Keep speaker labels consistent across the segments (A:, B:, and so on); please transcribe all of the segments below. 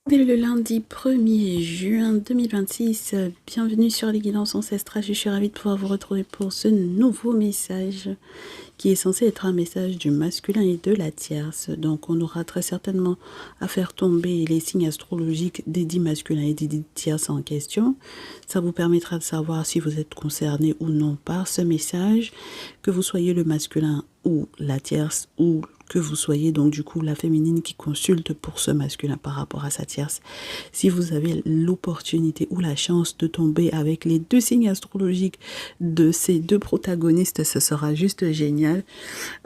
A: Le lundi 1er juin 2026, bienvenue sur les guidances ancestrales. Je suis ravie de pouvoir vous retrouver pour ce nouveau message qui est censé être un message du masculin et de la tierce. Donc on aura très certainement à faire tomber les signes astrologiques des dits masculins et des dits tierces en question. Ça vous permettra de savoir si vous êtes concerné ou non par ce message, que vous soyez le masculin ou la tierce ou que vous soyez donc du coup la féminine qui consulte pour ce masculin par rapport à sa tierce. Si vous avez l'opportunité ou la chance de tomber avec les deux signes astrologiques de ces deux protagonistes, ce sera juste génial.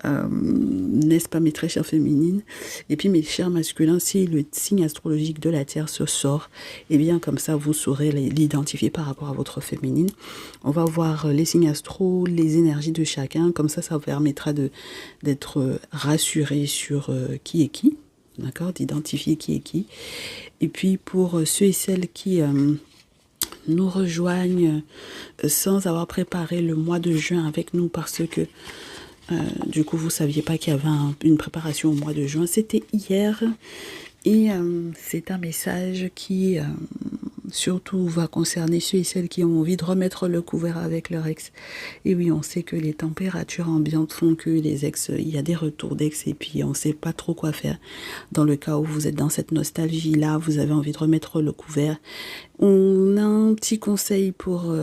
A: N'est-ce pas mes très chères féminines? Et puis mes chers masculins, si le signe astrologique de la tierce sort, et bien comme ça vous saurez l'identifier par rapport à votre féminine. On va voir les signes astro, les énergies de chacun, comme ça vous permettra d'être rassuré sur qui est qui, d'accord, d'identifier qui est qui. Et puis pour ceux et celles qui nous rejoignent sans avoir préparé le mois de juin avec nous parce que du coup vous saviez pas qu'il y avait une préparation au mois de juin, c'était hier. Et c'est un message qui surtout va concerner ceux et celles qui ont envie de remettre le couvert avec leur ex. Et oui, on sait que les températures ambiantes font que les ex, il y a des retours d'ex et puis on ne sait pas trop quoi faire. Dans le cas où vous êtes dans cette nostalgie-là, vous avez envie de remettre le couvert. On a un petit conseil pour,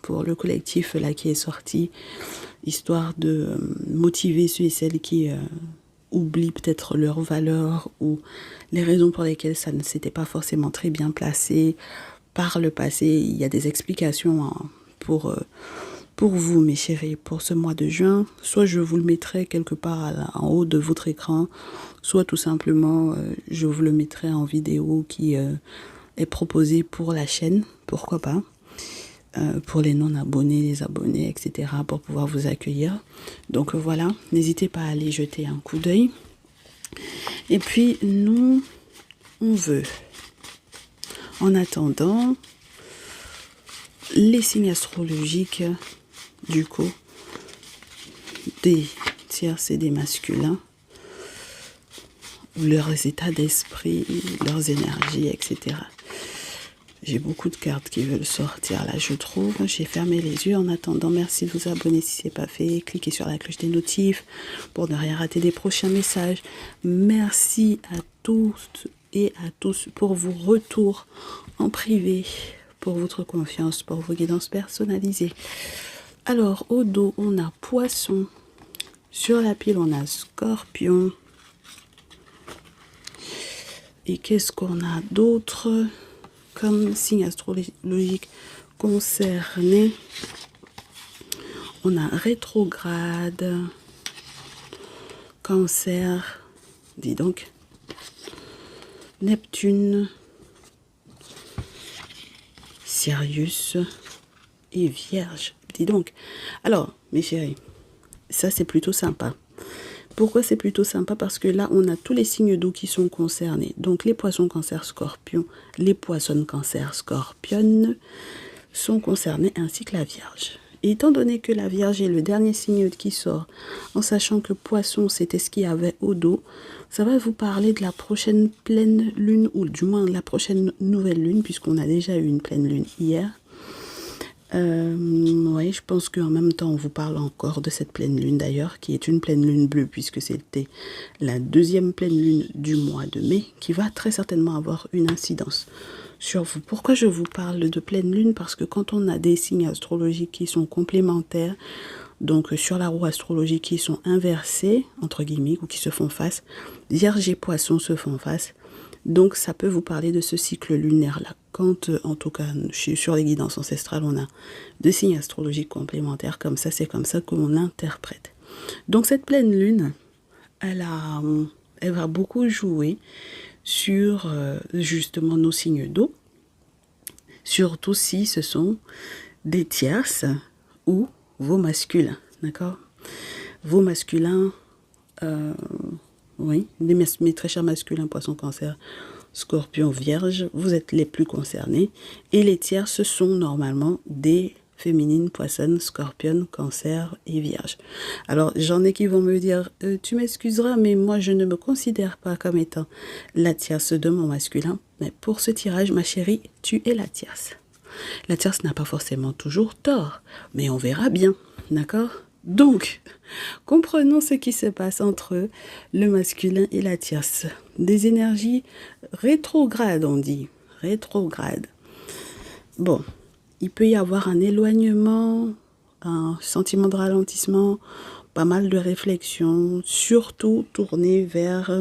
A: pour le collectif là qui est sorti, histoire de motiver ceux et celles qui oublient peut-être leurs valeurs ou les raisons pour lesquelles ça ne s'était pas forcément très bien placé par le passé. Il y a des explications pour vous, mes chéris, pour ce mois de juin. Soit je vous le mettrai quelque part en haut de votre écran, soit tout simplement je vous le mettrai en vidéo qui est proposée pour la chaîne, pourquoi pas. Pour les non-abonnés, les abonnés, etc., pour pouvoir vous accueillir. Donc voilà, n'hésitez pas à aller jeter un coup d'œil. Et puis, nous, on veut, en attendant, les signes astrologiques, du coup, des tierces et des masculins, leurs états d'esprit, leurs énergies, etc. J'ai beaucoup de cartes qui veulent sortir là, je trouve. J'ai fermé les yeux en attendant. Merci de vous abonner si ce n'est pas fait. Cliquez sur la cloche des notifs pour ne rien rater des prochains messages. Merci à tous et à tous pour vos retours en privé, pour votre confiance, pour vos guidances personnalisées. Alors, au dos, on a Poisson. Sur la pile, on a Scorpion. Et qu'est-ce qu'on a d'autre comme signe astrologique concerné? On a rétrograde, Cancer, dis donc, Neptune, Sirius et Vierge, dis donc. Alors, mes chéris, ça c'est plutôt sympa. Pourquoi c'est plutôt sympa? Parce que là, on a tous les signes d'eau qui sont concernés. Donc, les poissons, cancer, scorpion, les poissons, cancer, scorpion sont concernés, ainsi que la Vierge. Et étant donné que la Vierge est le dernier signe qui sort, en sachant que poisson, c'était ce qu'il y avait au dos, ça va vous parler de la prochaine pleine lune, ou du moins la prochaine nouvelle lune, puisqu'on a déjà eu une pleine lune hier. Oui, je pense qu'en même temps, on vous parle encore de cette pleine lune d'ailleurs, qui est une pleine lune bleue, puisque c'était la deuxième pleine lune du mois de mai, qui va très certainement avoir une incidence sur vous. Pourquoi je vous parle de pleine lune? Parce que quand on a des signes astrologiques qui sont complémentaires, donc sur la roue astrologique qui sont inversés, entre guillemets, ou qui se font face, Vierge et Poisson se font face. Donc ça peut vous parler de ce cycle lunaire-là. Quand, en tout cas, sur les guidances ancestrales, on a deux signes astrologiques complémentaires comme ça, c'est comme ça qu'on l'interprète. Donc cette pleine lune, elle va beaucoup jouer sur justement nos signes d'eau, surtout si ce sont des tierces ou vos masculins, d'accord? Vos masculins, oui, mes très chers masculins, poisson, cancer, scorpion, vierge, vous êtes les plus concernés. Et les tiers, ce sont normalement des féminine, poisson, scorpion, cancer et vierge. Alors, j'en ai qui vont me dire, tu m'excuseras, mais moi, je ne me considère pas comme étant la tierce de mon masculin. Mais pour ce tirage, ma chérie, tu es la tierce. La tierce n'a pas forcément toujours tort, mais on verra bien, d'accord? Donc, comprenons ce qui se passe entre le masculin et la tierce. Des énergies rétrogrades, on dit. Rétrogrades. Bon, il peut y avoir un éloignement, un sentiment de ralentissement, pas mal de réflexions, surtout tournées vers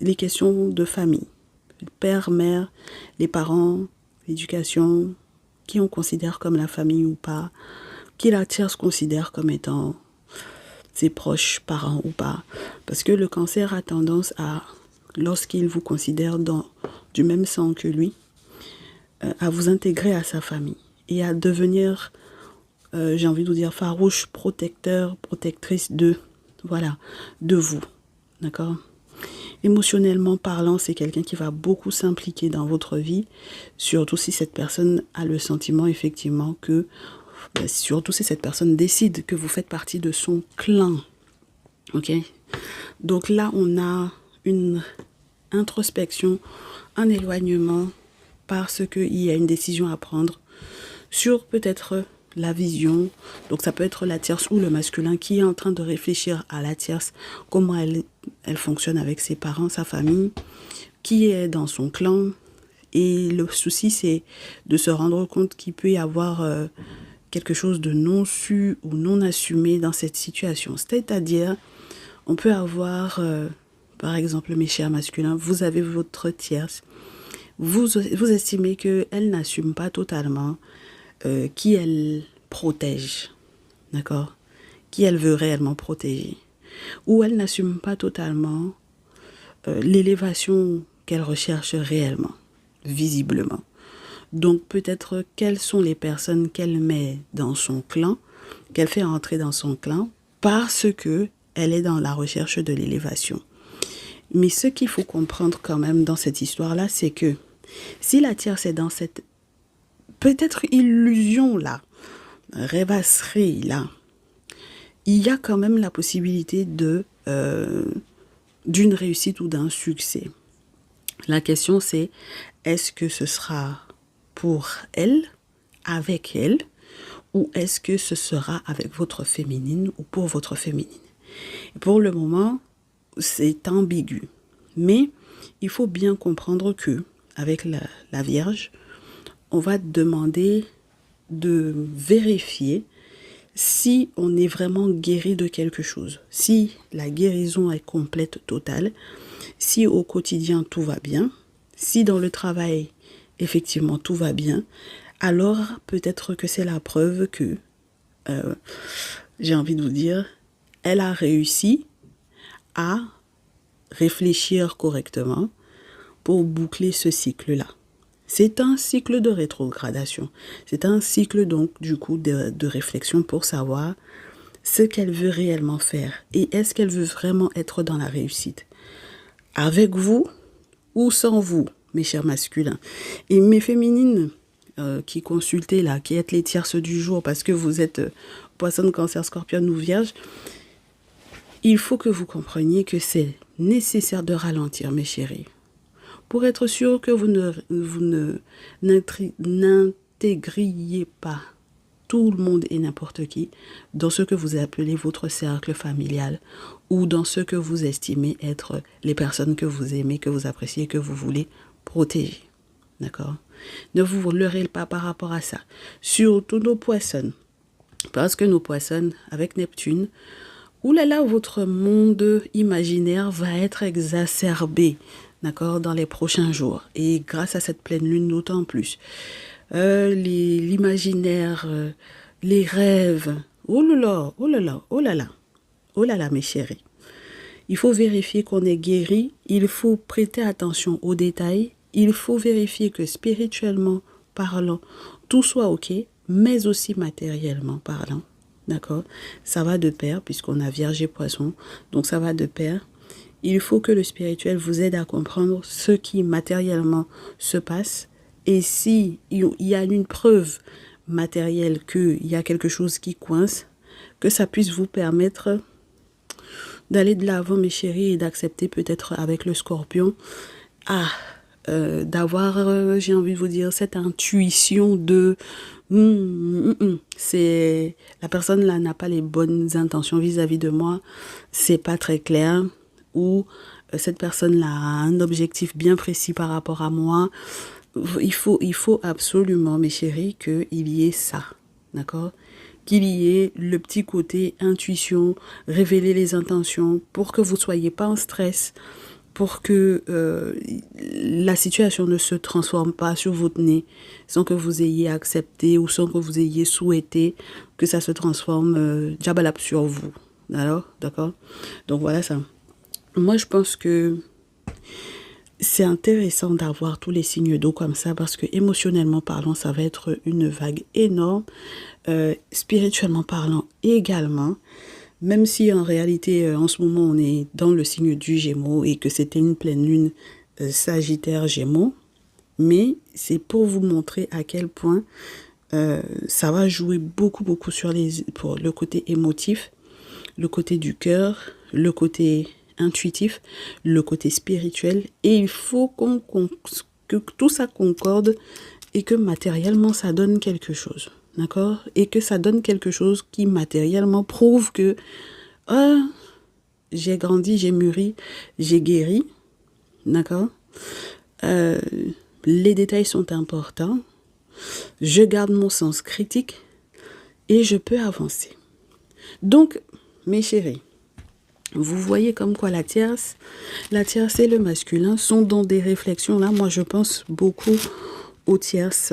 A: les questions de famille. Père, mère, les parents, l'éducation, qui on considère comme la famille ou pas, qui la tierce considère comme étant ses proches parents ou pas. Parce que le cancer a tendance à, lorsqu'il vous considère du même sang que lui, à vous intégrer à sa famille et à devenir, j'ai envie de vous dire, farouche, protecteur, protectrice de vous. D'accord ? Émotionnellement parlant, c'est quelqu'un qui va beaucoup s'impliquer dans votre vie, surtout si cette personne a le sentiment effectivement que, surtout si cette personne décide que vous faites partie de son clan. Ok ? Donc là, on a une introspection, un éloignement, parce qu'il y a une décision à prendre sur peut-être la vision. Donc ça peut être la tierce ou le masculin qui est en train de réfléchir à la tierce, comment elle fonctionne avec ses parents, sa famille, qui est dans son clan. Et le souci, c'est de se rendre compte qu'il peut y avoir quelque chose de non su ou non assumé dans cette situation. C'est-à-dire, on peut avoir, par exemple, mes chers masculins, vous avez votre tierce, vous estimez qu'elle n'assume pas totalement qui elle protège, d'accord? Qui elle veut réellement protéger. Ou elle n'assume pas totalement l'élévation qu'elle recherche réellement, visiblement. Donc peut-être quelles sont les personnes qu'elle met dans son clan, qu'elle fait entrer dans son clan, parce que elle est dans la recherche de l'élévation. Mais ce qu'il faut comprendre quand même dans cette histoire-là, c'est que si la tierce est dans cette peut-être illusion-là, rêvasserie-là, il y a quand même la possibilité d'une réussite ou d'un succès. La question c'est, est-ce que ce sera pour elle, avec elle, ou est-ce que ce sera avec votre féminine ou pour votre féminine? Et pour le moment, c'est ambigu. Mais il faut bien comprendre que, avec la Vierge, on va demander de vérifier si on est vraiment guéri de quelque chose, si la guérison est complète, totale, si au quotidien tout va bien, si dans le travail effectivement tout va bien, alors peut-être que c'est la preuve que, j'ai envie de vous dire, elle a réussi à réfléchir correctement pour boucler ce cycle-là. C'est un cycle de rétrogradation. C'est un cycle donc du coup de réflexion pour savoir ce qu'elle veut réellement faire et est-ce qu'elle veut vraiment être dans la réussite. Avec vous ou sans vous, mes chers masculins. Et mes féminines qui consultez là, qui êtes les tierces du jour parce que vous êtes poisson, cancer, scorpion ou vierge, il faut que vous compreniez que c'est nécessaire de ralentir, mes chéris. Pour être sûr que vous n'intégriez pas tout le monde et n'importe qui dans ce que vous appelez votre cercle familial ou dans ce que vous estimez être les personnes que vous aimez, que vous appréciez, que vous voulez protéger. D'accord? Ne vous leurrez pas par rapport à ça. Surtout nos poissons. Parce que nos poissons, avec Neptune, oulala, votre monde imaginaire va être exacerbé. D'accord, dans les prochains jours. Et grâce à cette pleine lune, d'autant plus. L'imaginaire, les rêves. Oh là là, oh là là, oh là là. Oh là là, mes chéris. Il faut vérifier qu'on est guéri. Il faut prêter attention aux détails. Il faut vérifier que spirituellement parlant, tout soit OK, mais aussi matériellement parlant. D'accord? Ça va de pair, puisqu'on a Vierge et Poisson. Donc ça va de pair. Il faut que le spirituel vous aide à comprendre ce qui matériellement se passe Et si il y a une preuve matérielle qu'il y a quelque chose qui coince, que ça puisse vous permettre d'aller de l'avant, mes chéris, et d'accepter peut-être avec le scorpion, d'avoir, j'ai envie de vous dire, cette intuition de c'est la personne là n'a pas les bonnes intentions vis-à-vis de moi, c'est pas très clair, ou cette personne là a un objectif bien précis par rapport à moi. Il faut absolument, mes chéris, qu'il y ait ça, d'accord? Qu'il y ait le petit côté intuition, révéler les intentions pour que vous ne soyez pas en stress, pour que la situation ne se transforme pas sur votre nez sans que vous ayez accepté ou sans que vous ayez souhaité que ça se transforme diabalap sur vous. Alors, d'accord? Donc voilà ça. Moi, je pense que c'est intéressant d'avoir tous les signes d'eau comme ça parce que émotionnellement parlant, ça va être une vague énorme. Spirituellement parlant également, même si en réalité en ce moment on est dans le signe du Gémeaux et que c'était une pleine lune Sagittaire Gémeaux, mais c'est pour vous montrer à quel point ça va jouer beaucoup pour le côté émotif, le côté du cœur, le côté intuitif, le côté spirituel, et il faut que tout ça concorde et que matériellement ça donne quelque chose, d'accord? Et que ça donne quelque chose qui matériellement prouve que j'ai grandi, j'ai mûri, j'ai guéri, d'accord? Les détails sont importants, je garde mon sens critique et je peux avancer. Donc, mes chéris, vous voyez comme quoi la tierce et le masculin sont dans des réflexions. Là, moi, je pense beaucoup aux tierces,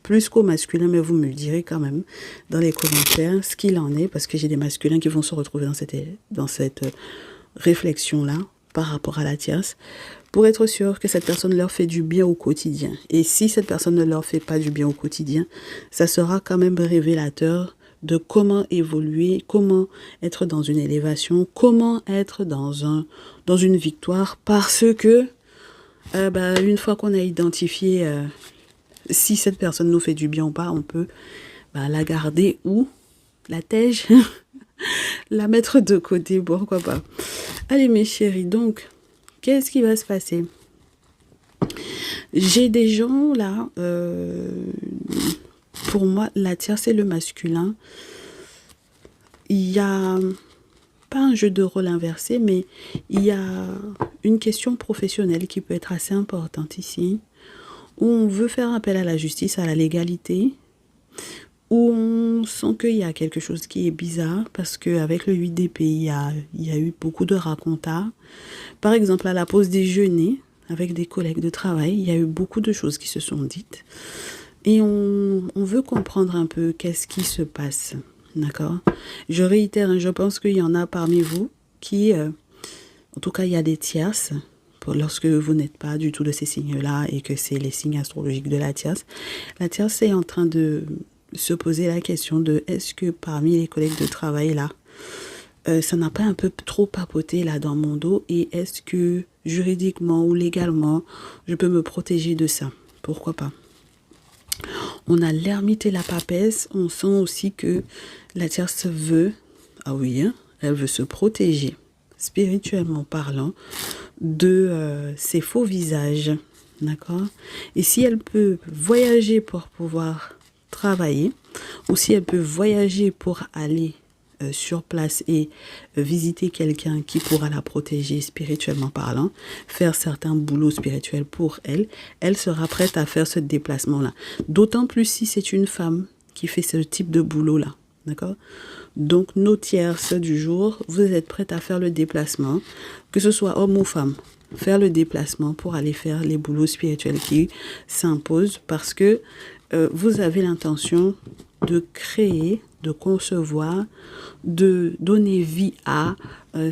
A: plus qu'au masculin, mais vous me le direz quand même dans les commentaires ce qu'il en est, parce que j'ai des masculins qui vont se retrouver dans cette réflexion-là par rapport à la tierce, pour être sûr que cette personne leur fait du bien au quotidien. Et si cette personne ne leur fait pas du bien au quotidien, ça sera quand même révélateur de comment évoluer, comment être dans une élévation, comment être dans une victoire, parce que une fois qu'on a identifié si cette personne nous fait du bien ou pas, on peut la garder ou la tège, la mettre de côté, pourquoi pas. Allez mes chéris, donc, qu'est-ce qui va se passer? J'ai des gens là, pour moi, la tierce et le masculin, il y a pas un jeu de rôle inversé, mais il y a une question professionnelle qui peut être assez importante ici, où on veut faire appel à la justice, à la légalité, où on sent qu'il y a quelque chose qui est bizarre, parce qu'avec le 8 d'épée, il y a eu beaucoup de racontas. Par exemple, à la pause déjeuner, avec des collègues de travail, il y a eu beaucoup de choses qui se sont dites. Et on veut comprendre un peu qu'est-ce qui se passe, d'accord? Je réitère, je pense qu'il y en a parmi vous qui, en tout cas, il y a des tierces, lorsque vous n'êtes pas du tout de ces signes-là et que c'est les signes astrologiques de la tierce est en train de se poser la question de est-ce que parmi les collègues de travail là, ça n'a pas un peu trop papoté là dans mon dos et est-ce que juridiquement ou légalement je peux me protéger de ça? Pourquoi pas? On a l'ermite et la papesse, on sent aussi que la tierce veut, elle veut se protéger spirituellement parlant de ses faux visages, d'accord? Et si elle peut voyager pour pouvoir travailler, ou si elle peut voyager pour aller sur place et visiter quelqu'un qui pourra la protéger spirituellement parlant, faire certains boulots spirituels pour elle, elle sera prête à faire ce déplacement-là. D'autant plus si c'est une femme qui fait ce type de boulot-là, d'accord? Donc, nos tierces du jour, vous êtes prêtes à faire le déplacement, que ce soit homme ou femme, faire le déplacement pour aller faire les boulots spirituels qui s'imposent parce que vous avez l'intention de créer, de concevoir, de donner vie à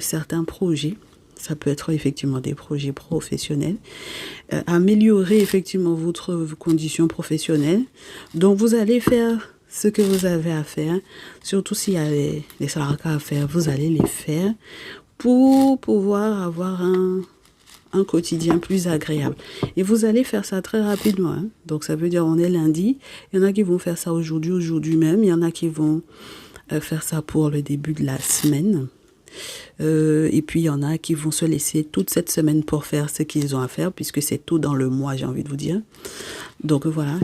A: certains projets. Ça peut être effectivement des projets professionnels, améliorer effectivement votre condition professionnelle. Donc, vous allez faire ce que vous avez à faire, surtout s'il y a les salariés à faire, vous allez les faire pour pouvoir avoir un quotidien plus agréable. Et vous allez faire ça très rapidement. Hein. Donc, ça veut dire on est lundi. Il y en a qui vont faire ça aujourd'hui même. Il y en a qui vont faire ça pour le début de la semaine. Et puis, il y en a qui vont se laisser toute cette semaine pour faire ce qu'ils ont à faire, puisque c'est tôt dans le mois, j'ai envie de vous dire. Donc, voilà,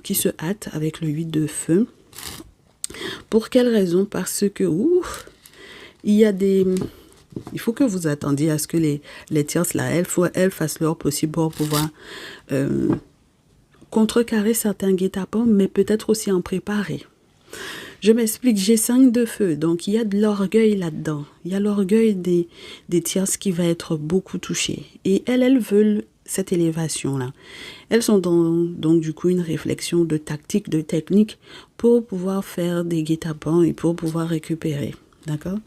A: qui se hâtent avec le 8 de feu. Pour quelle raison? Parce que, il faut que vous attendiez à ce que les tierces, là, elles fassent leur possible pour pouvoir contrecarrer certains guet-apens, mais peut-être aussi en préparer. Je m'explique, j'ai 5 de feu, donc il y a de l'orgueil là-dedans. Il y a l'orgueil des tierces qui va être beaucoup touché. Et elles veulent cette élévation-là. Elles sont donc du coup une réflexion de tactique, de technique pour pouvoir faire des guet-apens et pour pouvoir récupérer. D'accord?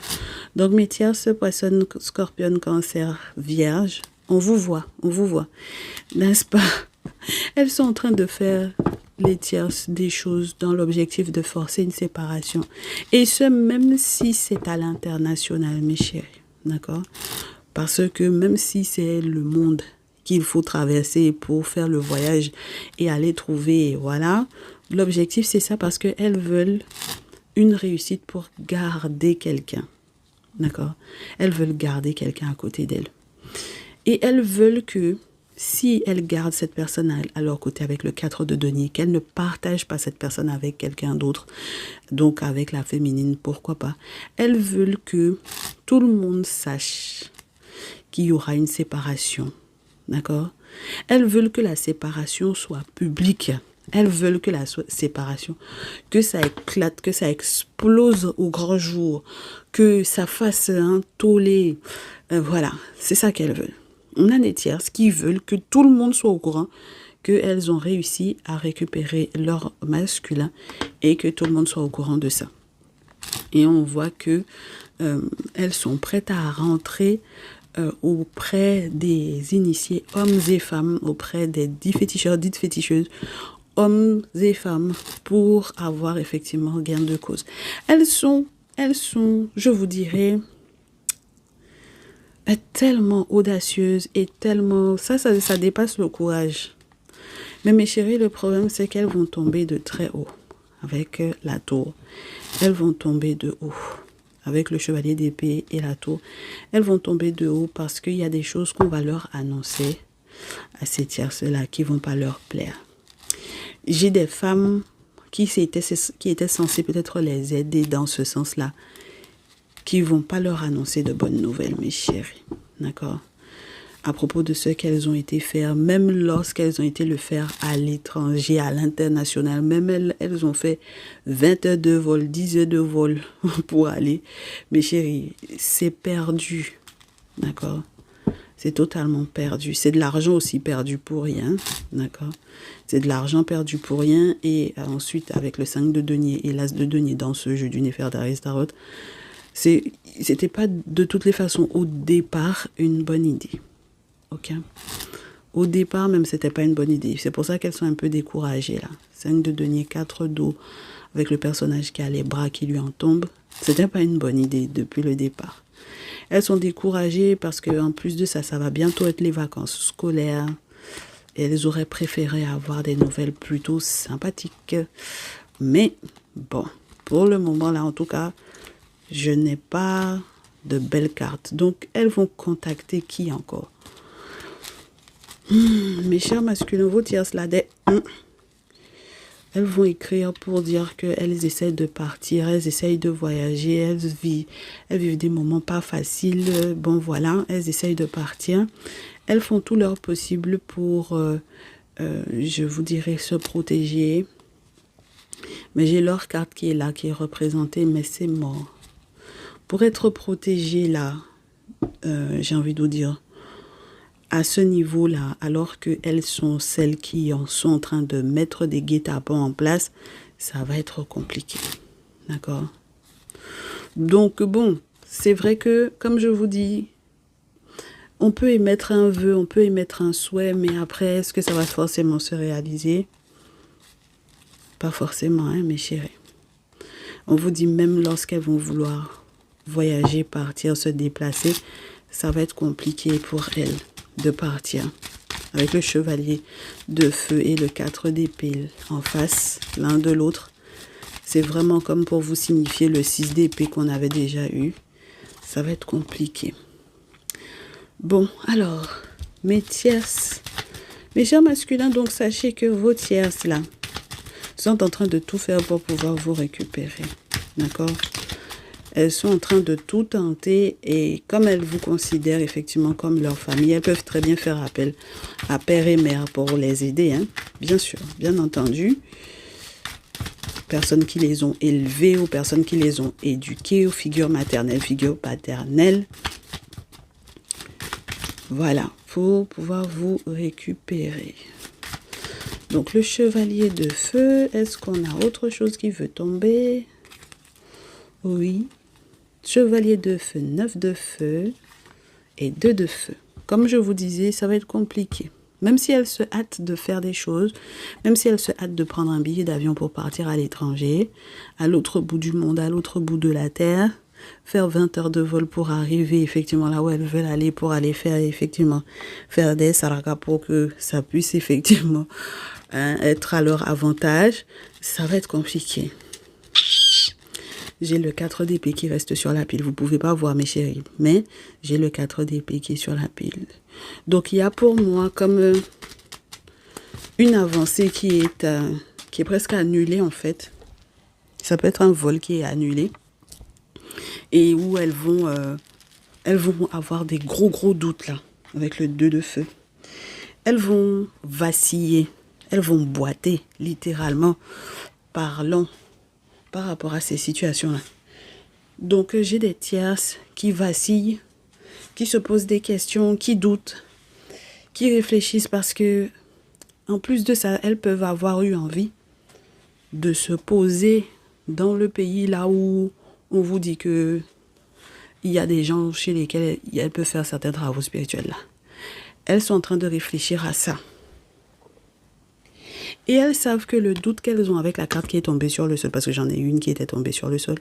A: Donc mes tierces, poissons, scorpion, cancer, vierge, on vous voit, n'est-ce pas? Elles sont en train de faire les tierces des choses dans l'objectif de forcer une séparation. Et ce, même si c'est à l'international, mes chéris. D'accord? Parce que même si c'est le monde qu'il faut traverser pour faire le voyage et aller trouver, voilà, l'objectif c'est ça parce qu'elles veulent une réussite pour garder quelqu'un. D'accord? Elles veulent garder quelqu'un à côté d'elles. Et elles veulent que si elles gardent cette personne à leur côté avec le 4 de denier, qu'elles ne partagent pas cette personne avec quelqu'un d'autre, donc avec la féminine, pourquoi pas. Elles veulent que tout le monde sache qu'il y aura une séparation. D'accord? Elles veulent que la séparation soit publique. Elles veulent que la séparation, que ça éclate, que ça explose au grand jour, que ça fasse un tollé. Voilà, c'est ça qu'elles veulent. On a des tierces qui veulent que tout le monde soit au courant qu'elles ont réussi à récupérer leur masculin et que tout le monde soit au courant de ça. Et on voit que elles sont prêtes à rentrer auprès des initiés, hommes et femmes, auprès des dits féticheurs, dites féticheuses, hommes et femmes, pour avoir effectivement gain de cause. Elles sont, je vous dirais, tellement audacieuses et tellement... Ça dépasse le courage. Mais mes chéris, le problème, c'est qu'elles vont tomber de très haut avec la tour. Elles vont tomber de haut avec le chevalier d'épée et la tour. Elles vont tomber de haut parce qu'il y a des choses qu'on va leur annoncer à ces tierces-là qui ne vont pas leur plaire. J'ai des femmes qui étaient censées peut-être les aider dans ce sens-là, qui ne vont pas leur annoncer de bonnes nouvelles, mes chéris. D'accord? À propos de ce qu'elles ont été faire, même lorsqu'elles ont été le faire à l'étranger, à l'international, même elles ont fait 20 heures de vol, 10 heures de vol pour aller. Mes chéris, c'est perdu. D'accord? C'est totalement perdu. C'est de l'argent aussi perdu pour rien. D'accord? C'est de l'argent perdu pour rien. Et ensuite, avec le 5 de denier et l'as de denier dans ce jeu du Néfertari Tarot, c'était pas de toutes les façons au départ une bonne idée. Ok? Au départ, même, c'était pas une bonne idée. C'est pour ça qu'elles sont un peu découragées, là. 5 de denier, 4 d'eau, avec le personnage qui a les bras qui lui en tombent. C'était pas une bonne idée depuis le départ. Elles sont découragées parce qu'en plus de ça, ça va bientôt être les vacances scolaires. Et elles auraient préféré avoir des nouvelles plutôt sympathiques. Mais, bon, pour le moment, là, en tout cas, je n'ai pas de belles cartes. Donc, elles vont contacter qui encore? Mes chers masculins, vos tierces là, elles vont écrire pour dire qu'elles essaient de partir, elles essayent de voyager, elles vivent des moments pas faciles. Bon voilà, elles essayent de partir. Elles font tout leur possible pour, je vous dirais, se protéger. Mais j'ai leur carte qui est là, qui est représentée, mais c'est mort. Pour être protégée là, j'ai envie de vous dire, à ce niveau-là, alors qu'elles sont celles qui sont en train de mettre des guet-apens en place, ça va être compliqué. D'accord? Donc, bon, c'est vrai que, comme je vous dis, on peut émettre un vœu, on peut émettre un souhait, mais après, est-ce que ça va forcément se réaliser? Pas forcément, hein, mes chéris. On vous dit même lorsqu'elles vont vouloir voyager, partir, se déplacer, ça va être compliqué pour elles. de partir. Avec le chevalier de feu et le 4 d'épée en face, l'un de l'autre. C'est vraiment comme pour vous signifier le 6 d'épée qu'on avait déjà eu. Ça va être compliqué. Bon, alors, mes tierces. Mes chers masculins, donc sachez que vos tierces là sont en train de tout faire pour pouvoir vous récupérer. D'accord? Elles sont en train de tout tenter et comme elles vous considèrent effectivement comme leur famille, elles peuvent très bien faire appel à père et mère pour les aider, hein? Bien sûr, bien entendu. Personnes qui les ont élevées ou personnes qui les ont éduquées, aux figures maternelles, figures paternelles. Voilà, pour pouvoir vous récupérer. Donc le chevalier de feu, est-ce qu'on a autre chose qui veut tomber? Oui. Chevalier de feu, 9 de feu et 2 de feu. Comme je vous disais, ça va être compliqué. Même si elle se hâte de faire des choses, même si elle se hâte de prendre un billet d'avion pour partir à l'étranger, à l'autre bout du monde, à l'autre bout de la terre, faire 20 heures de vol pour arriver effectivement là où elles veulent aller, pour aller faire des sarakas pour que ça puisse effectivement être à leur avantage, ça va être compliqué. J'ai le 4 d'épée qui reste sur la pile. Vous ne pouvez pas voir mes chéris, mais j'ai le 4 d'épée qui est sur la pile. Donc, il y a pour moi comme une avancée qui est presque annulée en fait. Ça peut être un vol qui est annulé et où elles vont avoir des gros doutes là, avec le 2 de feu. Elles vont vaciller, elles vont boiter, littéralement parlant, par rapport à ces situations-là. Donc, j'ai des tierces qui vacillent, qui se posent des questions, qui doutent, qui réfléchissent parce que, en plus de ça, elles peuvent avoir eu envie de se poser dans le pays là où on vous dit que il y a des gens chez lesquels elles peuvent faire certains travaux spirituels là. Elles sont en train de réfléchir à ça. Et elles savent que le doute qu'elles ont avec la carte qui est tombée sur le sol, parce que j'en ai une qui était tombée sur le sol,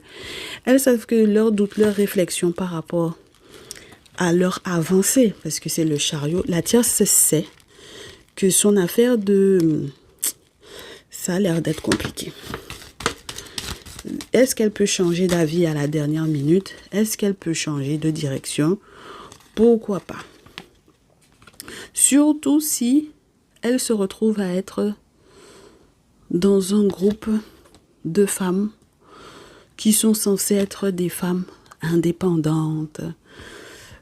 A: elles savent que leur doute, leur réflexion par rapport à leur avancée, parce que c'est le chariot, la tierce sait que son affaire ça a l'air d'être compliqué. Est-ce qu'elle peut changer d'avis à la dernière minute? Est-ce qu'elle peut changer de direction? Pourquoi pas? Surtout si elle se retrouve à être dans un groupe de femmes qui sont censées être des femmes indépendantes,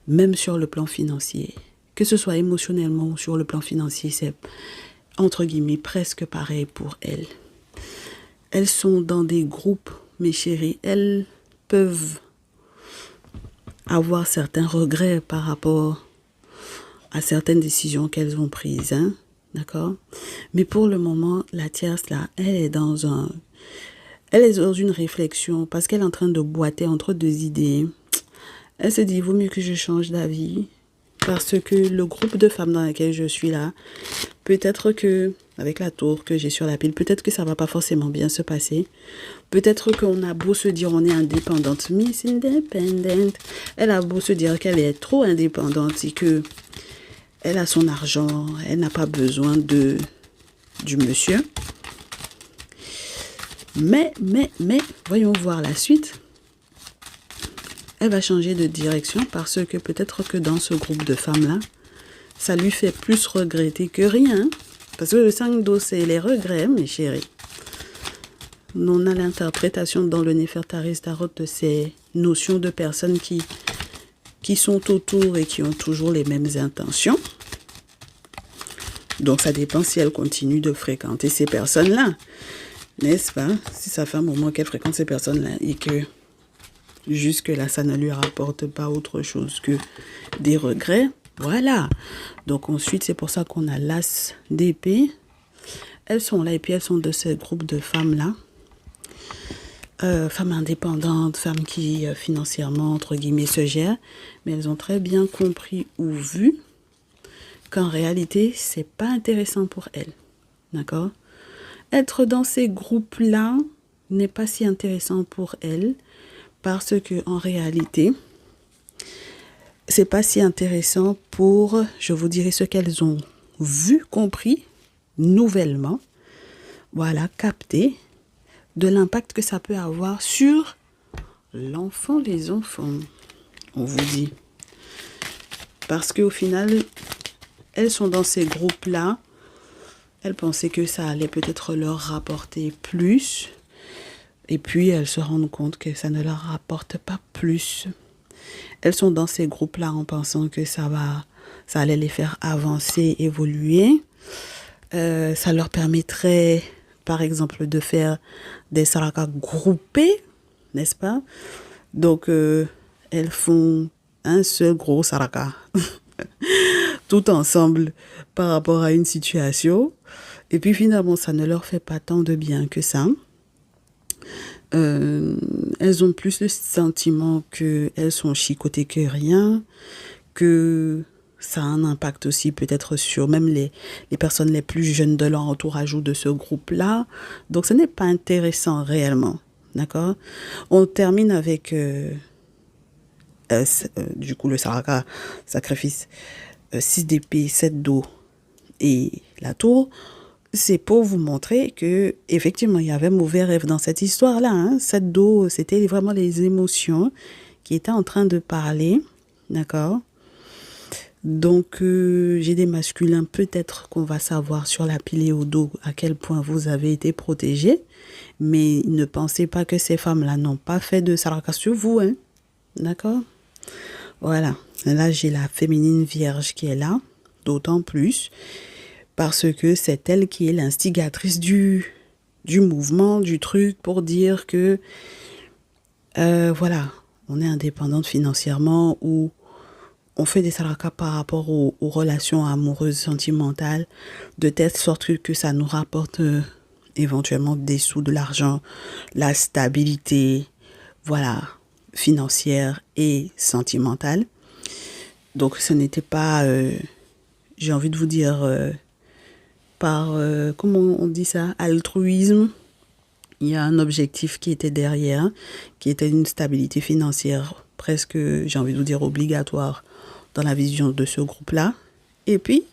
A: même sur le plan financier. Que ce soit émotionnellement ou sur le plan financier, c'est entre guillemets presque pareil pour elles. Elles sont dans des groupes, mes chéris, elles peuvent avoir certains regrets par rapport à certaines décisions qu'elles ont prises, hein? D'accord? Mais pour le moment, la tierce, là, elle est dans une réflexion parce qu'elle est en train de boiter entre deux idées. Elle se dit, il vaut mieux que je change d'avis parce que le groupe de femmes dans lequel je suis là, peut-être que, avec la tour que j'ai sur la pile, peut-être que ça va pas forcément bien se passer. Peut-être qu'on a beau se dire on est indépendante, Miss Independent. Elle a beau se dire qu'elle est trop indépendante et que elle a son argent, elle n'a pas besoin du monsieur. Mais, voyons voir la suite. Elle va changer de direction parce que peut-être que dans ce groupe de femmes-là, ça lui fait plus regretter que rien. Parce que le 5 d'eau, c'est les regrets, mes chéris. On a l'interprétation dans le Néfertari Tarot de ces notions de personnes qui sont autour et qui ont toujours les mêmes intentions. Donc, ça dépend si elle continue de fréquenter ces personnes-là. N'est-ce pas? Si ça fait un moment qu'elle fréquente ces personnes-là et que jusque-là, ça ne lui rapporte pas autre chose que des regrets. Voilà. Donc, ensuite, c'est pour ça qu'on a l'as d'épée. Elles sont là et puis elles sont de ce groupe de femmes-là. Femmes indépendantes, femmes qui financièrement, entre guillemets, se gèrent. Mais elles ont très bien compris ou vu qu'en réalité, c'est pas intéressant pour elles. D'accord? Être dans ces groupes-là n'est pas si intéressant pour elles parce que en réalité, c'est pas si intéressant pour, je vous dirai ce qu'elles ont vu, compris, nouvellement, voilà, capté de l'impact que ça peut avoir sur l'enfant, les enfants, on vous dit. Parce qu'au final, elles sont dans ces groupes-là, elles pensaient que ça allait peut-être leur rapporter plus, et puis elles se rendent compte que ça ne leur rapporte pas plus. Elles sont dans ces groupes-là en pensant que ça allait les faire avancer, évoluer. Ça leur permettrait, par exemple, de faire des sarakas groupés, n'est-ce pas? Donc, elles font un seul gros saraka, tout ensemble par rapport à une situation. Et puis finalement, ça ne leur fait pas tant de bien que ça. Elles ont plus le sentiment qu'elles sont chicotées que rien, que ça a un impact aussi peut-être sur même les personnes les plus jeunes de leur entourage ou de ce groupe-là. Donc ce n'est pas intéressant réellement, d'accord? On termine avec du coup le saraka, sacrifice, 6 d'épée, 7 d'eau et la tour. C'est pour vous montrer que effectivement il y avait mauvais rêve dans cette histoire-là. Hein. Cette dos, c'était vraiment les émotions qui étaient en train de parler, d'accord. Donc j'ai des masculins, peut-être qu'on va savoir sur la pile et au dos à quel point vous avez été protégés, mais ne pensez pas que ces femmes-là n'ont pas fait de saraka sur vous, hein, d'accord. Voilà, là j'ai la féminine vierge qui est là, d'autant plus. Parce que c'est elle qui est l'instigatrice du mouvement, du truc, pour dire que, voilà, on est indépendante financièrement ou on fait des sarakas par rapport aux relations amoureuses, sentimentales, de telle sorte que ça nous rapporte éventuellement des sous, de l'argent, la stabilité, voilà, financière et sentimentale. Donc ce n'était pas, j'ai envie de vous dire... par, comment on dit ça, altruisme. Il y a un objectif qui était derrière, qui était une stabilité financière presque, j'ai envie de vous dire, obligatoire dans la vision de ce groupe-là. Et puis,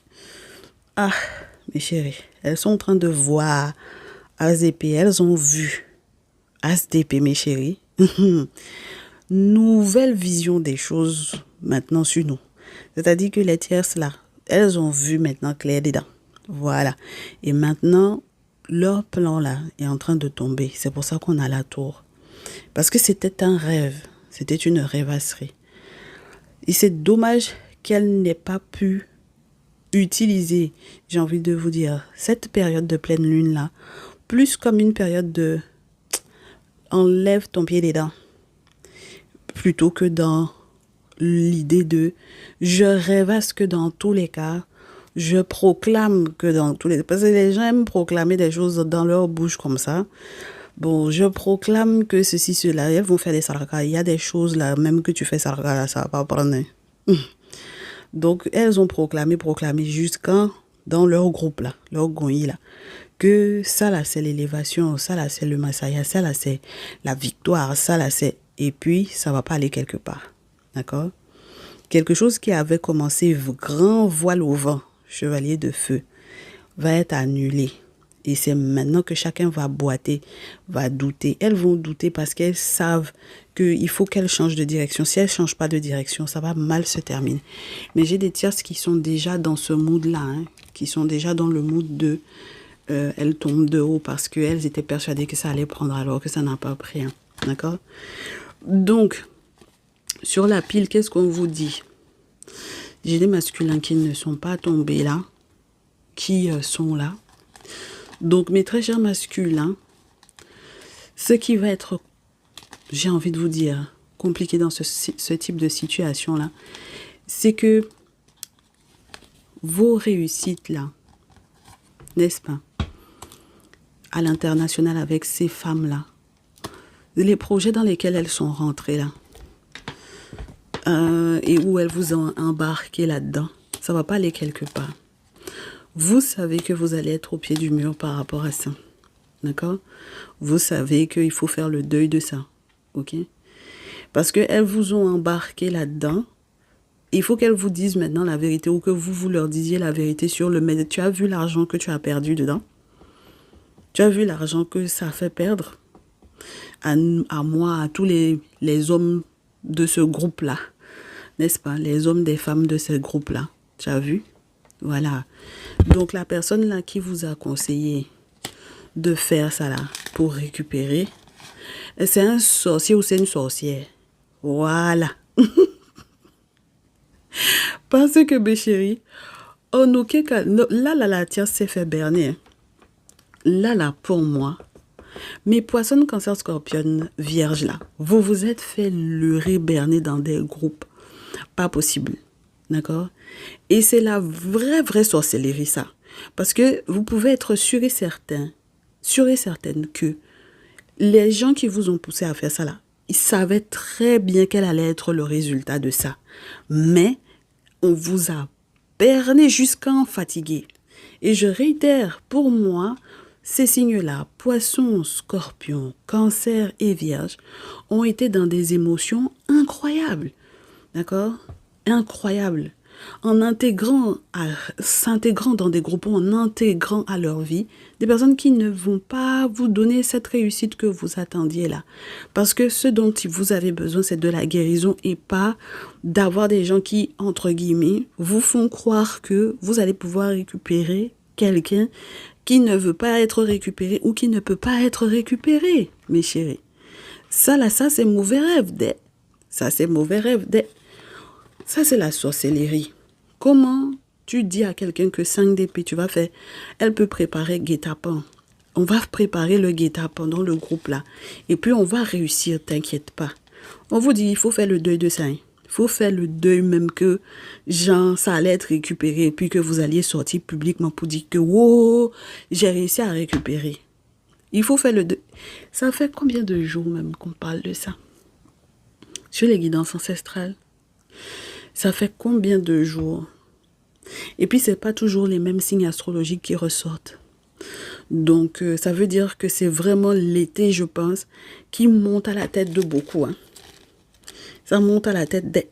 A: mes chéris, elles sont en train de voir ASDP, elles ont vu ASDP, mes chéris. Nouvelle vision des choses maintenant sur nous. C'est-à-dire que les tierces là, elles ont vu maintenant clair dedans. Voilà. Et maintenant, leur plan là est en train de tomber. C'est pour ça qu'on a la tour. Parce que c'était un rêve. C'était une rêvasserie. Et c'est dommage qu'elle n'ait pas pu utiliser, j'ai envie de vous dire, cette période de pleine lune là, plus comme une période de enlève ton pied des dents. Plutôt que dans l'idée de je rêvasse que dans tous les cas, je proclame que dans tous les... Parce que les gens aiment proclamer des choses dans leur bouche comme ça. Bon, je proclame que ceci, cela, elles vont faire des sarakas. Il y a des choses là, même que tu fais saraka, ça va pas prendre. Donc, elles ont proclamé jusqu'à dans leur groupe là, leur goyi là, que ça là, c'est l'élévation, ça là, c'est le masaya, ça là, c'est la victoire, ça là, c'est... Et puis, ça va pas aller quelque part. D'accord? Quelque chose qui avait commencé grand voile au vent, chevalier de feu, va être annulé. Et c'est maintenant que chacun va boiter, va douter. Elles vont douter parce qu'elles savent qu'il faut qu'elles changent de direction. Si elles ne changent pas de direction, ça va mal se terminer. Mais j'ai des tierces qui sont déjà dans ce mood-là, hein, qui sont déjà dans le mood de... elles tombent de haut parce qu'elles étaient persuadées que ça allait prendre alors que ça n'a pas pris. Hein, d'accord? Donc, sur la pile, qu'est-ce qu'on vous dit? J'ai des masculins qui ne sont pas tombés là, qui sont là. Donc, mes très chers masculins, ce qui va être, j'ai envie de vous dire, compliqué dans ce type de situation-là, c'est que vos réussites là, n'est-ce pas, à l'international avec ces femmes-là, les projets dans lesquels elles sont rentrées là, et où elles vous ont embarqué là-dedans, ça ne va pas aller quelque part. Vous savez que vous allez être au pied du mur par rapport à ça. D'accord? Vous savez qu'il faut faire le deuil de ça. Ok? Parce qu'elles vous ont embarqué là-dedans Il faut qu'elles vous disent maintenant la vérité ou que vous leur disiez la vérité sur le mais tu as vu l'argent que tu as perdu dedans? Tu as vu l'argent que ça fait perdre à moi, à tous les hommes de ce groupe-là, n'est-ce pas? Les hommes, des femmes de ce groupe-là. Tu as vu? Voilà. Donc la personne là qui vous a conseillé de faire ça là pour récupérer, c'est un sorcier ou c'est une sorcière. Voilà. Parce que mes chéris, en aucun cas, là, tiens, c'est fait berner. Hein. Là, pour moi, mes poissons, cancer, scorpion, vierge là, vous vous êtes fait leurrer, berner dans des groupes. Pas possible. D'accord? Et c'est la vraie sorcellerie, ça. Parce que vous pouvez être sûr et certaine que les gens qui vous ont poussé à faire ça là, ils savaient très bien quel allait être le résultat de ça. Mais on vous a berné jusqu'à en fatiguer. Et je réitère, pour moi, ces signes-là, poisson, scorpion, cancer et vierge, ont été dans des émotions incroyables. D'accord? Incroyables. S'intégrant dans des groupes, en intégrant à leur vie, des personnes qui ne vont pas vous donner cette réussite que vous attendiez là. Parce que ce dont vous avez besoin, c'est de la guérison et pas d'avoir des gens qui, entre guillemets, vous font croire que vous allez pouvoir récupérer quelqu'un qui ne veut pas être récupéré ou qui ne peut pas être récupéré, mes chéris. Ça là, ça c'est mauvais rêve. Ça c'est mauvais rêve. Ça, c'est la sorcellerie. Comment tu dis à quelqu'un que 5 d'épée, tu vas faire, elle peut préparer guet-apens. On va préparer le guet-apens dans le groupe là. Et puis, on va réussir, t'inquiète pas. On vous dit, il faut faire le deuil de ça. Il faut faire le deuil même que, genre, ça allait être récupéré. Et puis que vous alliez sortir publiquement pour dire que, wow, j'ai réussi à récupérer. Il faut faire le deuil. Ça fait combien de jours même qu'on parle de ça? Sur les guidances ancestrales. Ça fait combien de jours? Et puis, c'est pas toujours les mêmes signes astrologiques qui ressortent. Donc, ça veut dire que c'est vraiment l'été, je pense, qui monte à la tête de beaucoup. Hein. Ça monte à la tête des...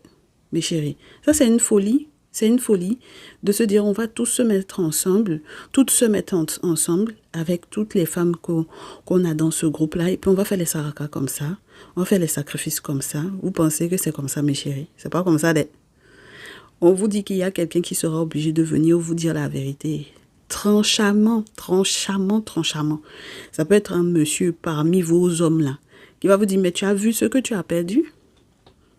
A: Mes chéris. Ça, c'est une folie. C'est une folie de se dire, on va tous se mettre ensemble, toutes se mettre ensemble avec toutes les femmes qu'on a dans ce groupe-là. Et puis, on va faire les sarakas comme ça. On va faire les sacrifices comme ça. Vous pensez que c'est comme ça, mes chéris? C'est pas comme ça, On vous dit qu'il y a quelqu'un qui sera obligé de venir vous dire la vérité. Tranchamment. Ça peut être un monsieur parmi vos hommes là, qui va vous dire, mais tu as vu ce que tu as perdu?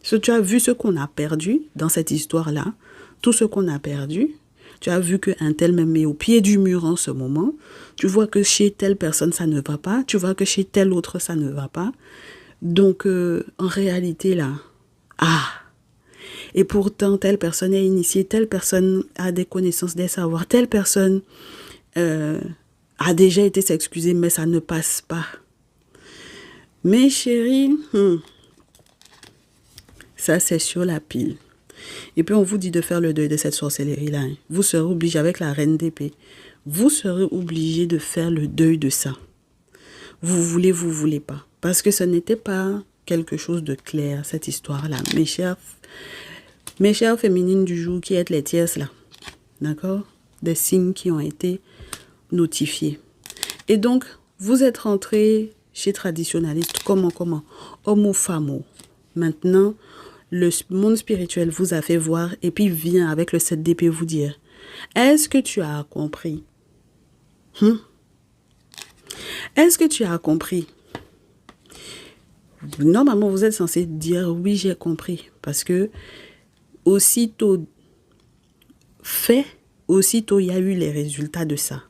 A: Tu as vu ce qu'on a perdu dans cette histoire-là? Tout ce qu'on a perdu? Tu as vu qu'un tel même est au pied du mur en ce moment. Tu vois que chez telle personne, ça ne va pas. Tu vois que chez telle autre, ça ne va pas. Donc, en réalité là, et pourtant, telle personne est initiée, telle personne a des connaissances, des savoirs, telle personne a déjà été s'excuser, mais ça ne passe pas. Mes chéris, ça c'est sur la pile. Et puis on vous dit de faire le deuil de cette sorcellerie-là. Hein. Vous serez obligé, avec la reine d'épée, vous serez obligé de faire le deuil de ça. Vous voulez pas. Parce que ce n'était pas quelque chose de clair, cette histoire-là. Mes chères féminines du jour qui êtes les tierces là, d'accord? Des signes qui ont été notifiés. Et donc, vous êtes rentrés chez traditionnaliste, comment? Homme ou femme. Maintenant, le monde spirituel vous a fait voir et puis vient avec le 7 d'épée vous dire, est-ce que tu as compris? Est-ce que tu as compris? Normalement, vous êtes censé dire oui, j'ai compris. Parce que aussitôt il y a eu les résultats de ça.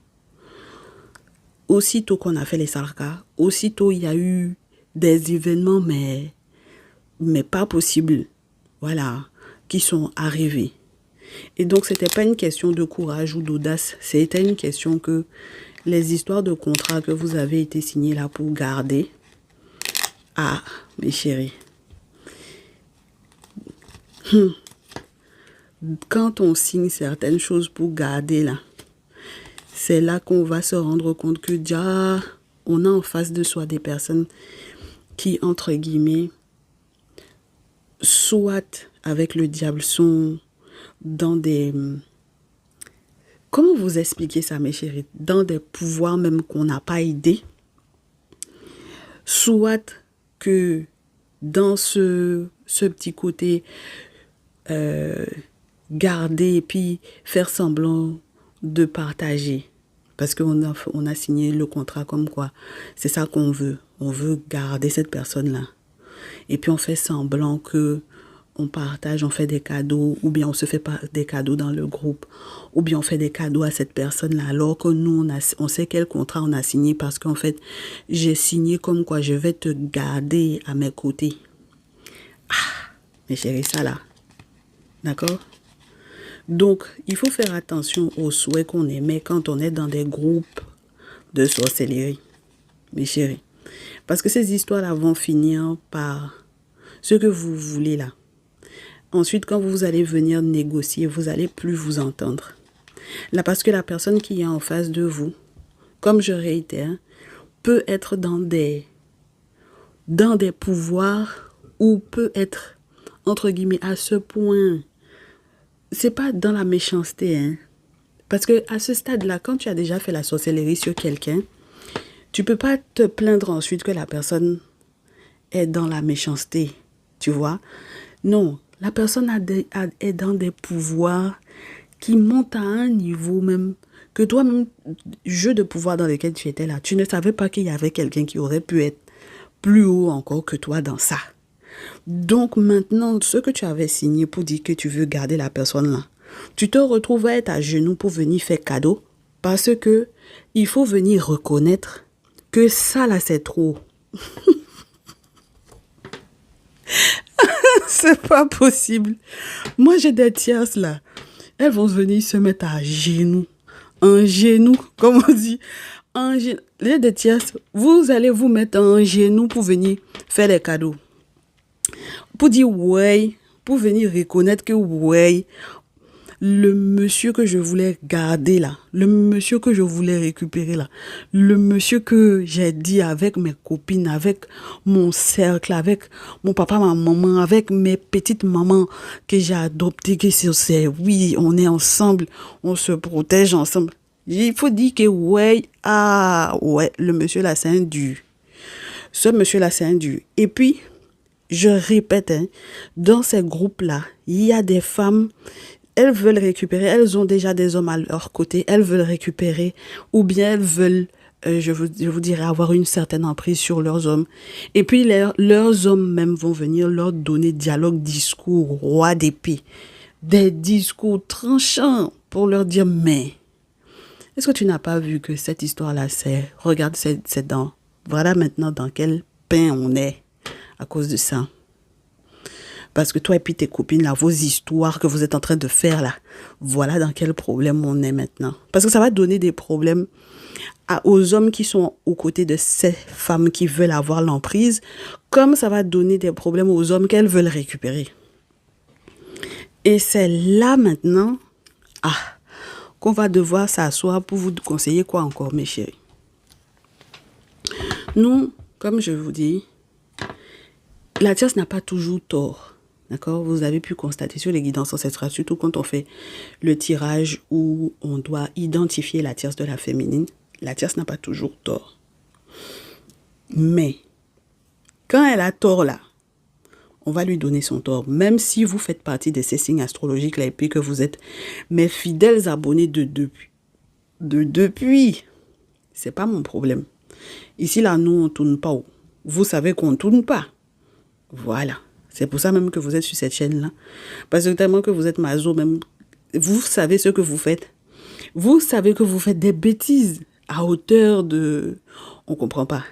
A: Aussitôt qu'on a fait les sarkas, aussitôt il y a eu des événements, mais pas possibles, voilà, qui sont arrivés. Et donc, c'était pas une question de courage ou d'audace, c'était une question que les histoires de contrats que vous avez été signés là pour garder, mes chéris, quand on signe certaines choses pour garder là, c'est là qu'on va se rendre compte que déjà, on a en face de soi des personnes qui, entre guillemets, soit avec le diable, sont dans des... Comment vous expliquer ça, mes chéris? Dans des pouvoirs même qu'on n'a pas idée. Soit que dans ce petit côté garder et puis faire semblant de partager. Parce on a signé le contrat comme quoi. C'est ça qu'on veut. On veut garder cette personne-là. Et puis on fait semblant que on partage, on fait des cadeaux, ou bien on se fait pas des cadeaux dans le groupe, ou bien on fait des cadeaux à cette personne-là, alors que nous, on sait quel contrat on a signé, parce qu'en fait, j'ai signé comme quoi je vais te garder à mes côtés. Ah, mes chéris, ça là. D'accord? Donc, il faut faire attention aux souhaits qu'on émet quand on est dans des groupes de sorcellerie, mes chéris. Parce que ces histoires-là vont finir par ce que vous voulez là. Ensuite, quand vous allez venir négocier, vous allez plus vous entendre. Là, parce que la personne qui est en face de vous, comme je réitère, peut être dans des pouvoirs ou peut être, entre guillemets, à ce point. C'est pas dans la méchanceté, hein. Parce que à ce stade-là, quand tu as déjà fait la sorcellerie sur quelqu'un, tu peux pas te plaindre ensuite que la personne est dans la méchanceté, tu vois. Non, la personne est dans des pouvoirs qui montent à un niveau même que toi-même, jeu de pouvoir dans lequel tu étais là, tu ne savais pas qu'il y avait quelqu'un qui aurait pu être plus haut encore que toi dans ça. Donc maintenant, ce que tu avais signé pour dire que tu veux garder la personne là, tu te retrouves à être à genoux pour venir faire cadeau parce que il faut venir reconnaître que ça là c'est trop. C'est pas possible. Moi j'ai des tierces là. Elles vont venir se mettre à genoux. Un genou, comme on dit. Les des tierces, vous allez vous mettre en genou pour venir faire les cadeaux. Pour dire ouais, pour venir reconnaître que ouais, le monsieur que je voulais garder là, le monsieur que je voulais récupérer là, le monsieur que j'ai dit avec mes copines, avec mon cercle, avec mon papa, ma maman, avec mes petites mamans que j'ai adoptées, que c'est oui, on est ensemble, on se protège ensemble. Il faut dire que ouais, le monsieur là c'est un dur. Ce monsieur là c'est un dur. Et puis, je répète, hein, dans ces groupes-là, il y a des femmes, elles veulent récupérer, elles ont déjà des hommes à leur côté, elles veulent récupérer, ou bien elles veulent, je vous dirais, avoir une certaine emprise sur leurs hommes. Et puis, leurs hommes même vont venir leur donner dialogue, discours, roi d'épée, des discours tranchants pour leur dire, mais, est-ce que tu n'as pas vu que cette histoire-là, regarde, c'est voilà maintenant dans quel pain on est. À cause de ça. Parce que toi et puis tes copines, là, vos histoires que vous êtes en train de faire, là, voilà dans quel problème on est maintenant. Parce que ça va donner des problèmes aux hommes qui sont aux côtés de ces femmes qui veulent avoir l'emprise, comme ça va donner des problèmes aux hommes qu'elles veulent récupérer. Et c'est là maintenant, qu'on va devoir s'asseoir pour vous conseiller quoi encore, mes chéris. Nous, comme je vous dis, la tierce n'a pas toujours tort, d'accord? Vous avez pu constater sur les guidances ancestrales, surtout quand on fait le tirage où on doit identifier la tierce de la féminine, la tierce n'a pas toujours tort. Mais, quand elle a tort là, on va lui donner son tort. Même si vous faites partie de ces signes astrologiques là et puis que vous êtes mes fidèles abonnés depuis, c'est pas mon problème. Ici là, nous on tourne pas haut. Vous savez qu'on tourne pas. Voilà. C'est pour ça même que vous êtes sur cette chaîne-là. Parce que tellement que vous êtes maso, même, vous savez ce que vous faites. Vous savez que vous faites des bêtises à hauteur de... On comprend pas.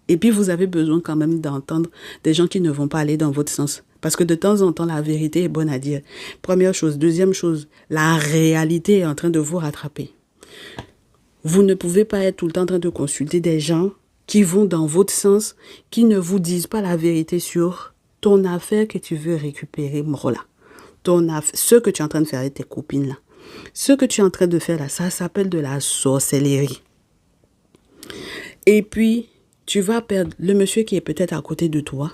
A: Et puis vous avez besoin quand même d'entendre des gens qui ne vont pas aller dans votre sens. Parce que de temps en temps, la vérité est bonne à dire. Première chose. Deuxième chose, la réalité est en train de vous rattraper. Vous ne pouvez pas être tout le temps en train de consulter des gens qui vont dans votre sens, qui ne vous disent pas la vérité sur ton affaire que tu veux récupérer, Morola. Ce que tu es en train de faire avec tes copines là. Ce que tu es en train de faire là, ça s'appelle de la sorcellerie. Et puis, tu vas perdre le monsieur qui est peut-être à côté de toi.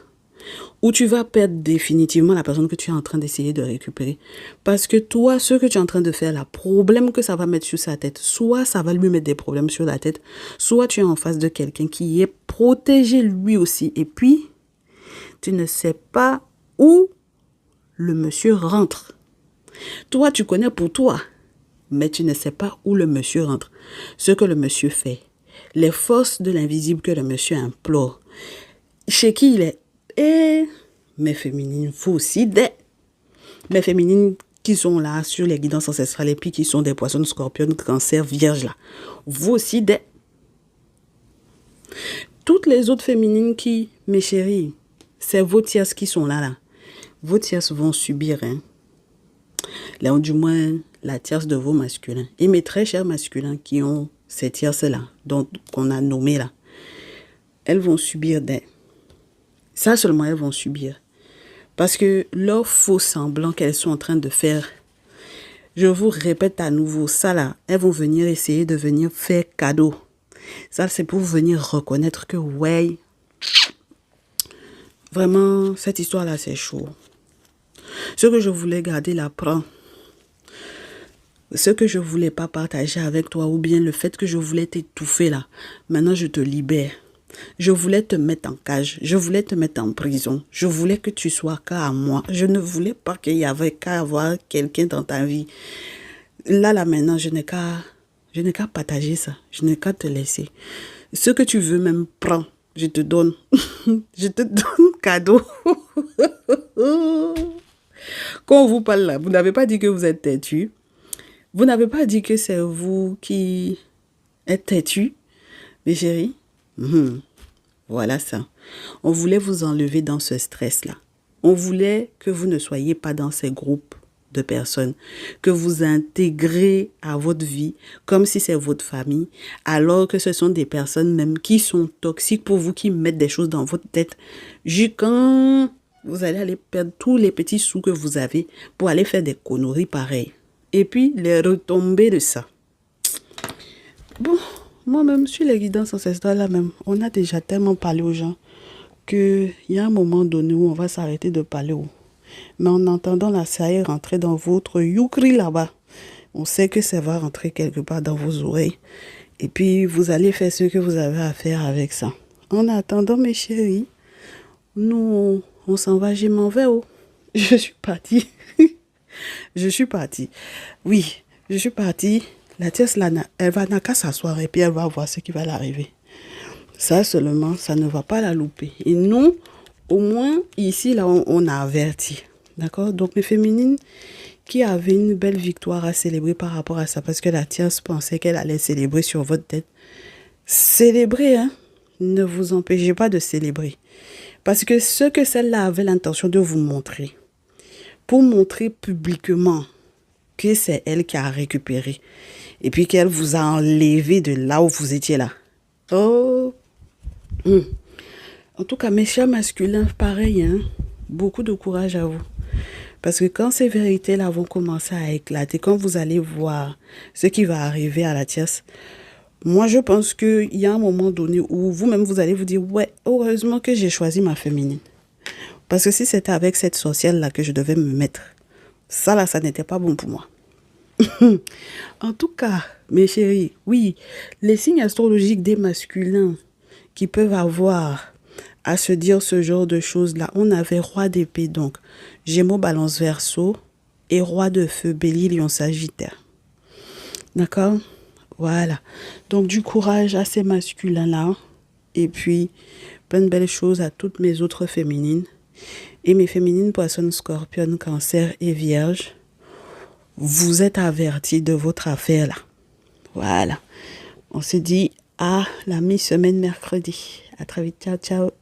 A: ou tu vas perdre définitivement la personne que tu es en train d'essayer de récupérer. Parce que toi, ce que tu es en train de faire là, problème que ça va mettre sur sa tête, soit ça va lui mettre des problèmes sur la tête, soit tu es en face de quelqu'un qui est protégé lui aussi. Et puis, tu ne sais pas où le monsieur rentre. Toi, tu connais pour toi, mais tu ne sais pas où le monsieur rentre. Ce que le monsieur fait, les forces de l'invisible que le monsieur implore, chez qui il est. Et mes féminines, vous aussi mes féminines qui sont là sur les guidances ancestrales et puis qui sont des poissons, scorpions, cancer, vierge là. Vous aussi toutes les autres féminines qui, mes chéris, c'est vos tierces qui sont là. Vos tierces vont subir, là, du moins la tierce de vos masculins. Et mes très chers masculins qui ont ces tierces-là, qu'on a nommées là, elles vont subir ça seulement elles vont subir. Parce que leur faux semblant qu'elles sont en train de faire, je vous répète à nouveau, ça là, elles vont venir essayer de venir faire cadeau. Ça, c'est pour venir reconnaître que, ouais, vraiment, cette histoire-là, c'est chaud. Ce que je voulais garder là, prends. Ce que je voulais pas partager avec toi, ou bien le fait que je voulais t'étouffer là, maintenant je te libère. Je voulais te mettre en cage, je voulais te mettre en prison, je voulais que tu sois qu'à moi. Je ne voulais pas qu'il y avait qu'à avoir quelqu'un dans ta vie. Là maintenant, je n'ai qu'à partager ça, je n'ai qu'à te laisser. Ce que tu veux même, prends, je te donne. Je te donne cadeau. Quand on vous parle là, vous n'avez pas dit que vous êtes têtu. Vous n'avez pas dit que c'est vous qui êtes têtu, mes chéris. Voilà ça. On voulait vous enlever dans ce stress-là. On voulait que vous ne soyez pas dans ces groupes de personnes, que vous intégrez à votre vie comme si c'est votre famille, alors que ce sont des personnes même qui sont toxiques pour vous, qui mettent des choses dans votre tête. Quand vous allez aller perdre tous les petits sous que vous avez pour aller faire des conneries pareilles. Et puis, les retombées de ça. Bon, moi-même, sur les guidances ancestrales là même, on a déjà tellement parlé aux gens qu'il y a un moment donné où on va s'arrêter de parler. Mais en entendant la saille rentrer dans votre youkri là-bas, on sait que ça va rentrer quelque part dans vos oreilles. Et puis, vous allez faire ce que vous avez à faire avec ça. En attendant, mes chéris, nous, on s'en va, je m'en vais. Je suis partie. Je suis partie. Oui, je suis partie. La tierce, là, elle va n'a qu'à s'asseoir et puis elle va voir ce qui va l'arriver. Ça seulement, ça ne va pas la louper. Et nous, au moins, ici, là, on a averti. D'accord? Donc, mes féminines qui avaient une belle victoire à célébrer par rapport à ça, parce que la tierce pensait qu'elle allait célébrer sur votre tête. Célébrez, hein? Ne vous empêchez pas de célébrer. Parce que ce que celle-là avait l'intention de vous montrer, pour montrer publiquement que c'est elle qui a récupéré et puis qu'elle vous a enlevé de là où vous étiez là. Oh! En tout cas, mes chers masculins, pareil, hein? Beaucoup de courage à vous. Parce que quand ces vérités-là vont commencer à éclater, quand vous allez voir ce qui va arriver à la tierce, moi, je pense qu'il y a un moment donné où vous-même, vous allez vous dire, ouais, heureusement que j'ai choisi ma féminine. Parce que si c'était avec cette sorcière-là que je devais me mettre, ça là, ça n'était pas bon pour moi. En tout cas, mes chéris, oui, les signes astrologiques des masculins qui peuvent avoir à se dire ce genre de choses-là, on avait roi d'épée, donc Gémeaux, Balance, Verseau, et roi de feu, Bélier, Lion, Sagittaire. D'accord? Voilà. Donc, du courage à ces masculins-là, et puis, plein de belles choses à toutes mes autres féminines. Et mes féminines, Poissons, Scorpion, Cancer et Vierge, vous êtes avertis de votre affaire là. Voilà. On se dit à la mi-semaine mercredi. À très vite. Ciao, ciao.